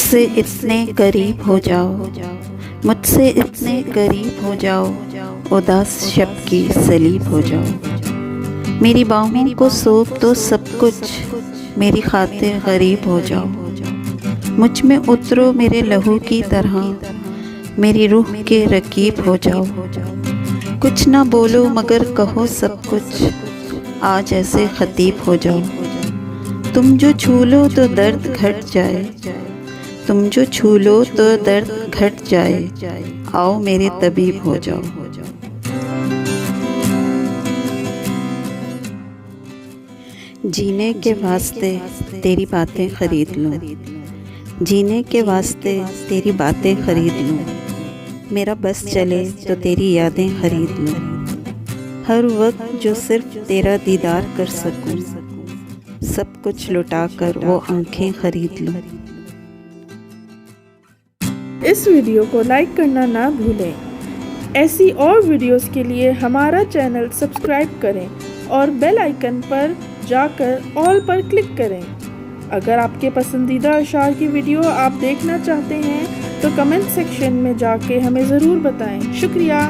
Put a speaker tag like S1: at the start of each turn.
S1: मुझसे इतने करीब हो जाओ, मुझसे इतने करीब हो जाओ, उदास शब की सलीब हो जाओ। मेरी बाहों को सौंप दो सब कुछ, मेरी खातिर गरीब हो जाओ। मुझ में उतरो मेरे लहू की तरह, मेरी रूह के रकीब हो जाओ। कुछ ना बोलो मगर कहो सब कुछ, आज ऐसे खतीब हो जाओ। तुम जो छू लो तो दर्द घट जाए, तुम जो छू लो तो दर्द घट जाए, आओ मेरे तबीब हो जाओ। जीने के वास्ते तेरी बातें खरीद लूं, जीने के वास्ते तेरी बातें खरीद लूं। मेरा बस चले तो तेरी यादें खरीद लूं, हर वक्त जो सिर्फ तेरा दीदार कर सकूं, सब कुछ लुटा कर वो आंखें खरीद लूं।
S2: इस वीडियो को लाइक करना ना भूलें। ऐसी और वीडियोस के लिए हमारा चैनल सब्सक्राइब करें और बेल आइकन पर जाकर ऑल पर क्लिक करें। अगर आपके पसंदीदा अशार की वीडियो आप देखना चाहते हैं तो कमेंट सेक्शन में जाके हमें ज़रूर बताएं। शुक्रिया।